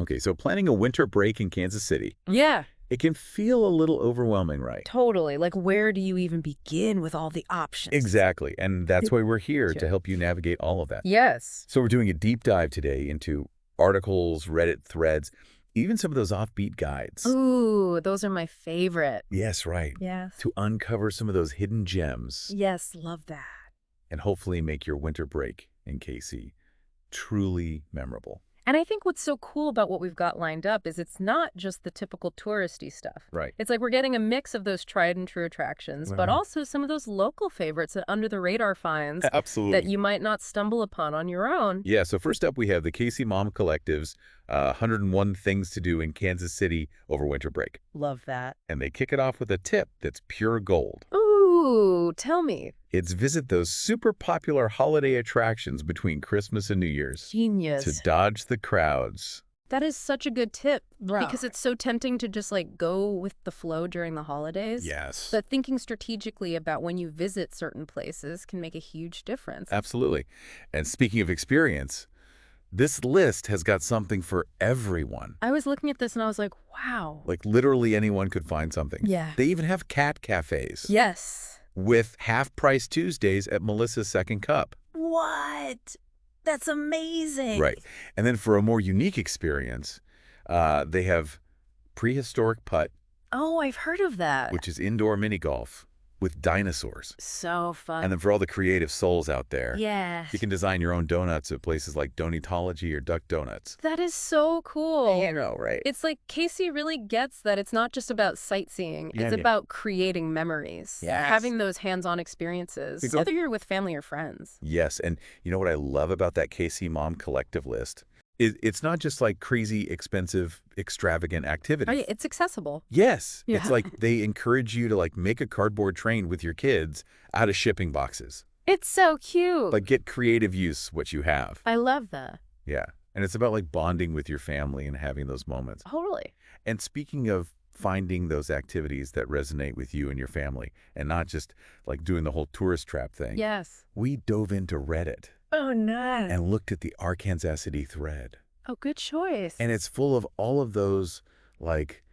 Okay, so planning a winter break in Kansas City, Yeah, it can feel a little overwhelming, right? totally. Like, where do you even begin with all the options? Exactly, and that's why we're here Yeah. to help you navigate all of that. Yes. So we're doing a deep dive today into articles, Reddit threads, even some of those offbeat guides. Ooh, those are my favorite. Yes, right. Yes. To uncover some of those hidden gems Yes, love that. and hopefully make your winter break in KC truly memorable. And I think what's so cool about what we've got lined up is it's not just the typical touristy stuff. Right. It's like we're getting a mix of those tried and true attractions, but Right. also some of those local favorites and under the radar finds that Absolutely. you might not stumble upon on your own. Yeah, so first up we have the KC Mom Collective's 101 Things to Do in Kansas City over winter break. Love that. And they kick it off with a tip that's pure gold. Ooh, tell me. It's visit those super popular holiday attractions between Christmas and New Year's to Genius. dodge the crowds. That is such a good tip Bro. because it's so tempting to just like go with the flow during the holidays. Yes. But thinking strategically about when you visit certain places can make a huge difference. Absolutely. And speaking of experience, this list has got something for everyone. I was looking at this and I was like, wow. Like literally anyone could find something. Yeah. They even have cat cafes Yes. with half-price Tuesdays at Melissa's Second Cup. What? That's amazing. Right. And then for a more unique experience, they have prehistoric putt, Oh, I've heard of that. which is indoor mini golf with dinosaurs. So fun. And then for all the creative souls out there, Yes. you can design your own donuts at places like Donutology or Duck Donuts. That is so cool. You know, right? It's like Casey really gets that it's not just about sightseeing. Yeah, It's yeah. about creating memories. Yes. Having those hands-on experiences, Exactly. whether you're with family or friends. Yes, and you know what I love about that KC Mom Collective list? It's not just like crazy, expensive, extravagant activities. Oh, it's accessible. Yes. Yeah. It's like they encourage you to like make a cardboard train with your kids out of shipping boxes. It's so cute. Like get creative use what you have. I love that. Yeah. And it's about like bonding with your family and having those moments. Totally. And speaking of finding those activities that resonate with you and your family and not just like doing the whole tourist trap thing. Yes. We dove into Reddit Oh, nice. and looked at the Arkansas City thread. Oh, good choice. And it's full of all of those like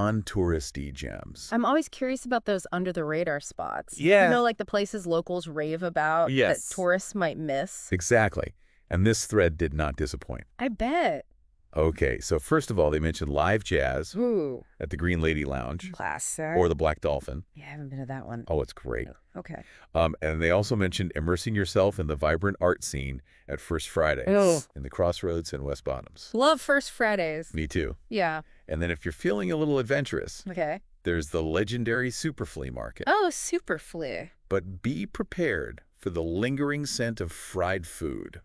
non-touristy gems. I'm always curious about those under the radar spots. Yeah. You know, like the places locals rave about Yes. that tourists might miss. Exactly. And this thread did not disappoint. I bet. Okay, so first of all, they mentioned live jazz Ooh. at the Green Lady Lounge Classic. or the Black Dolphin. Yeah, I haven't been to that one. Oh, it's great. Okay. And they also mentioned immersing yourself in the vibrant art scene at First Fridays Oh. in the Crossroads and West Bottoms. Love First Fridays. Me too. Yeah. And then if you're feeling a little adventurous, Okay. there's the legendary Super Flea Market. Oh, super flea. But be prepared for the lingering scent of fried food.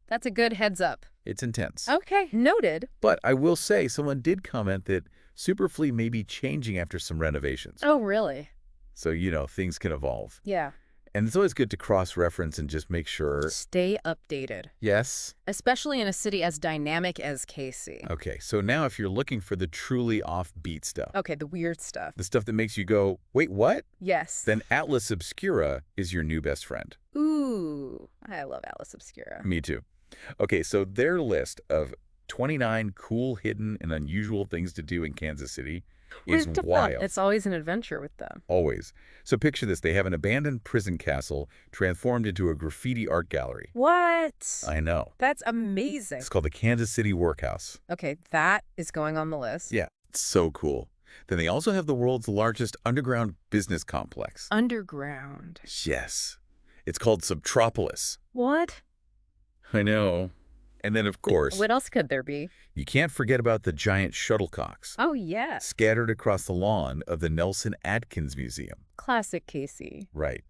That's a good heads up. It's intense. Okay. Noted. But I will say someone did comment that Super Flea may be changing after some renovations. Oh, really? So, you know, things can evolve. Yeah. And it's always good to cross-reference and just make sure. Stay updated. Yes? Especially in a city as dynamic as KC. Okay, so now if you're looking for the truly offbeat stuff, Okay, the weird stuff. the stuff that makes you go, wait, what? Yes. Then Atlas Obscura is your new best friend. Ooh. I love Atlas Obscura. Me too. Okay, so their list of 29 cool, hidden, and unusual things to do in Kansas City is It's fun. wild. It's always an adventure with them. Always. So picture this. They have an abandoned prison castle transformed into a graffiti art gallery. What? I know. That's amazing. It's called the Kansas City Workhouse. Okay, that is going on the list. Yeah, it's so cool. Then they also have the world's largest underground business complex. Underground. Yes. It's called Subtropolis. What? I know. And then, of course, What else could there be? you can't forget about the giant shuttlecocks Oh, yes. scattered across the lawn of the Nelson Atkins Museum. Classic Casey. Right.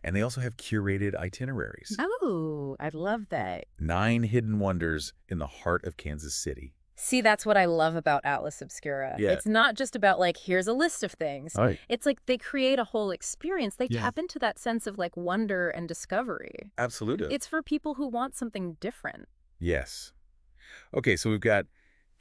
And they also have curated itineraries. Oh, I love that. 9 hidden wonders in the heart of Kansas City. See, that's what I love about Atlas Obscura. Yeah. It's not just about like, here's a list of things. Right. It's like they create a whole experience. They Yeah. tap into that sense of like wonder and discovery. Absolutely. It's for people who want something different. Yes. Okay, so we've got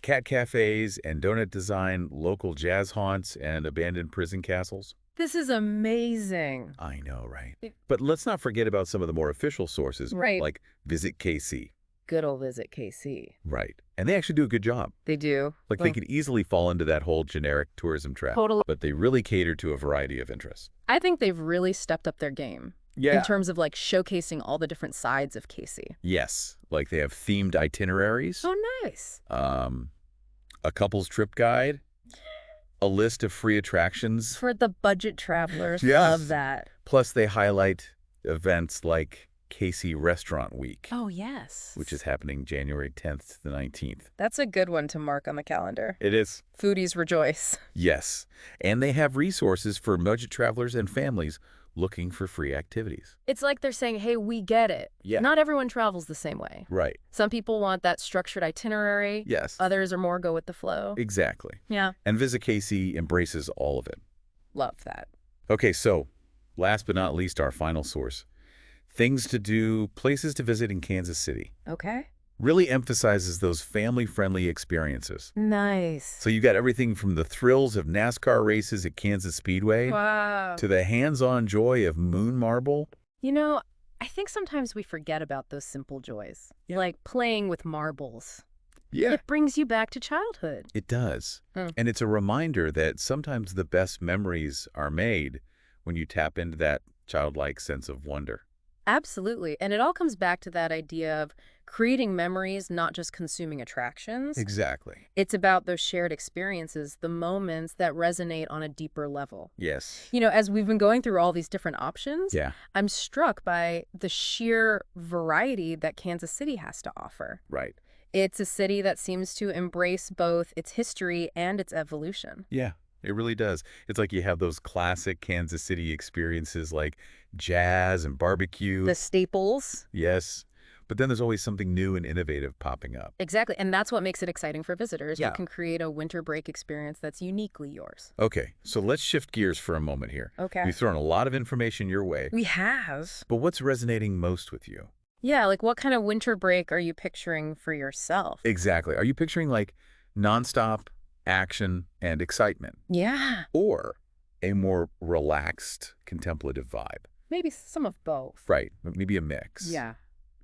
cat cafes and donut design, local jazz haunts, and abandoned prison castles. This is amazing. I know, right? But let's not forget about some of the more official sources, Right. like Visit KC. good old Visit KC. Right. And they actually do a good job. They do. Like, they could easily fall into that whole generic tourism trap. Totally. But they really cater to a variety of interests. I think they've really stepped up their game. Yeah. In terms of like showcasing all the different sides of KC. Yes. Like, they have themed itineraries. Oh, nice. A couple's trip guide. A list of free attractions. For the budget travelers. Yes. Love that. Plus, they highlight events like KC Restaurant Week. Oh, yes. Which is happening January 10th to the 19th. That's a good one to mark on the calendar. It is. Foodies rejoice. Yes. And they have resources for budget travelers and families looking for free activities. It's like they're saying, hey, we get it. Yeah. Not everyone travels the same way. Right. Some people want that structured itinerary. Yes. Others are more go with the flow. Exactly. Yeah. And Visit KC embraces all of it. Love that. Okay, so last but not least, our final source. Things to do, places to visit in Kansas City. Okay. Really emphasizes those family-friendly experiences. Nice. So you got everything from the thrills of NASCAR races at Kansas Speedway Wow. to the hands-on joy of Moon Marble. You know, I think sometimes we forget about those simple joys. Yeah. Like playing with marbles. Yeah, It brings you back to childhood. it does. Hmm. And it's a reminder that sometimes the best memories are made when you tap into that childlike sense of wonder. Absolutely. And it all comes back to that idea of creating memories, not just consuming attractions. Exactly. It's about those shared experiences, the moments that resonate on a deeper level. Yes. You know, as we've been going through all these different options, Yeah, I'm struck by the sheer variety that Kansas City has to offer. right. It's a city that seems to embrace both its history and its evolution. Yeah, it really does. It's like you have those classic Kansas City experiences like jazz and barbecue. The staples. Yes. But then there's always something new and innovative popping up. Exactly. And that's what makes it exciting for visitors. Yeah. You can create a winter break experience that's uniquely yours. Okay, so let's shift gears for a moment here. Okay. We've thrown a lot of information your way, We have. but what's resonating most with you? Yeah, like what kind of winter break are you picturing for yourself? Exactly. Are you picturing like nonstop action and excitement, Yeah. or a more relaxed, contemplative vibe? Maybe some of both. Right, maybe a mix. Yeah.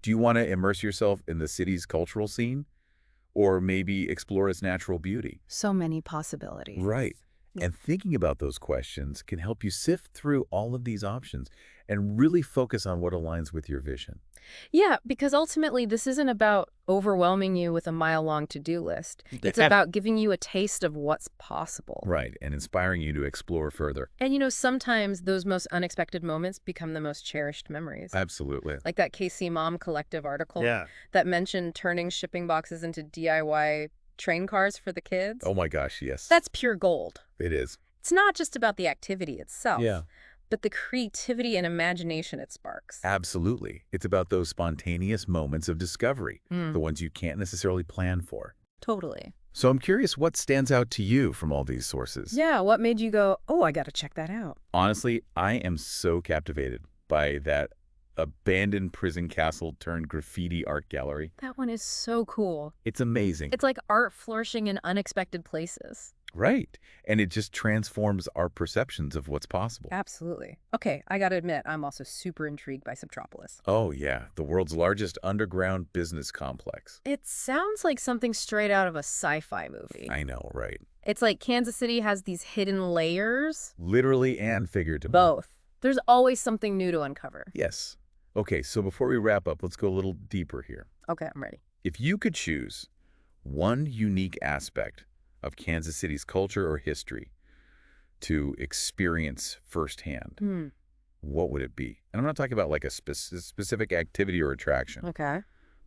Do you want to immerse yourself in the city's cultural scene, or maybe explore its natural beauty? So many possibilities. Right. Yeah. And thinking about those questions can help you sift through all of these options and really focus on what aligns with your vision. Yeah, because ultimately this isn't about overwhelming you with a mile-long to-do list. It's Yeah. about giving you a taste of what's possible. Right, and inspiring you to explore further. And you know, sometimes those most unexpected moments become the most cherished memories. Absolutely. Like that KC Mom Collective article Yeah. that mentioned turning shipping boxes into DIY train cars for the kids. Oh my gosh, yes. That's pure gold. It is. It's not just about the activity itself, Yeah. but the creativity and imagination it sparks. Absolutely. It's about those spontaneous moments of discovery, Mm, the ones you can't necessarily plan for. totally. So I'm curious what stands out to you from all these sources. Yeah, what made you go, oh, I got to check that out? Honestly, I am so captivated by that abandoned prison castle turned graffiti art gallery. That one is so cool. It's amazing. It's like art flourishing in unexpected places. Right. And it just transforms our perceptions of what's possible. Absolutely. Okay, I got to admit, I'm also super intrigued by Subtropolis. Oh, yeah. The world's largest underground business complex. It sounds like something straight out of a sci-fi movie. I know, right? It's like Kansas City has these hidden layers. Literally and figuratively. Both. There's always something new to uncover. Yes. Okay, so before we wrap up, let's go a little deeper here. Okay, I'm ready. If you could choose one unique aspect of Kansas City's culture or history to experience firsthand, what would it be? And I'm not talking about like a specific activity or attraction, Okay.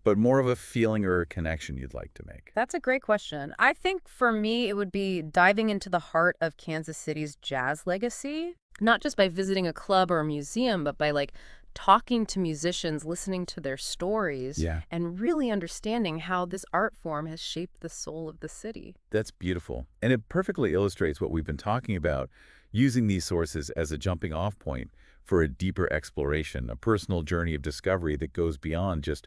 but more of a feeling or a connection you'd like to make. That's a great question. I think for me, it would be diving into the heart of Kansas City's jazz legacy, not just by visiting a club or a museum, but by like talking to musicians, listening to their stories, Yeah. and really understanding how this art form has shaped the soul of the city. That's beautiful. And it perfectly illustrates what we've been talking about, using these sources as a jumping off point for a deeper exploration, a personal journey of discovery that goes beyond just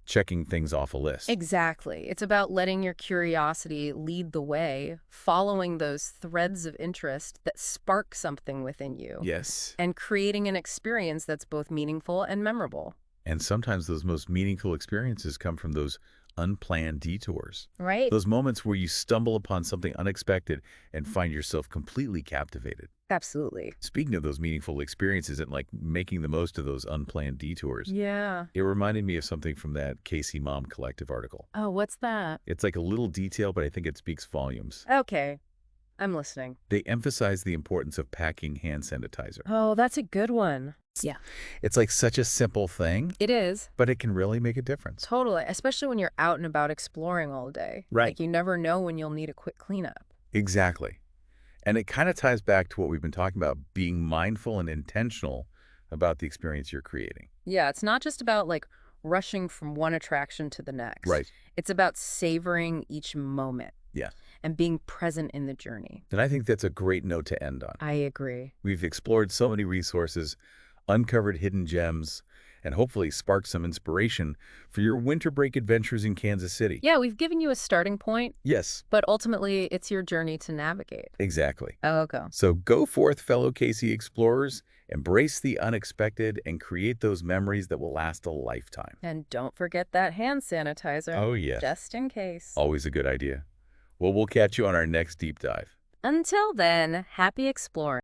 checking things off a list. Exactly. It's about letting your curiosity lead the way, following those threads of interest that spark something within you, Yes. and creating an experience that's both meaningful and memorable. And sometimes those most meaningful experiences come from those unplanned detours. Right? Those moments where you stumble upon something unexpected and find yourself completely captivated. Absolutely. Speaking of those meaningful experiences and like making the most of those unplanned detours, Yeah. it reminded me of something from that Casey Mom Collective article. Oh, what's that? It's like a little detail, but I think it speaks volumes. Okay. I'm listening. They emphasize the importance of packing hand sanitizer. Oh, that's a good one. Yeah. It's like such a simple thing, It is. but it can really make a difference. Totally. Especially when you're out and about exploring all day. Right. Like you never know when you'll need a quick cleanup. Exactly. And it kind of ties back to what we've been talking about, being mindful and intentional about the experience you're creating. Yeah, it's not just about like rushing from one attraction to the next. Right. It's about savoring each moment. Yeah. And being present in the journey. And I think that's a great note to end on. I agree. We've explored so many resources, uncovered hidden gems, and hopefully sparked some inspiration for your winter break adventures in Kansas City. Yeah, we've given you a starting point, Yes, but ultimately it's your journey to navigate. exactly. Oh, okay. So go forth, fellow Casey explorers, embrace the unexpected, and create those memories that will last a lifetime. And don't forget that hand sanitizer. Oh, yes. Just in case. Always a good idea. Well, we'll catch you on our next deep dive. Until then, happy exploring.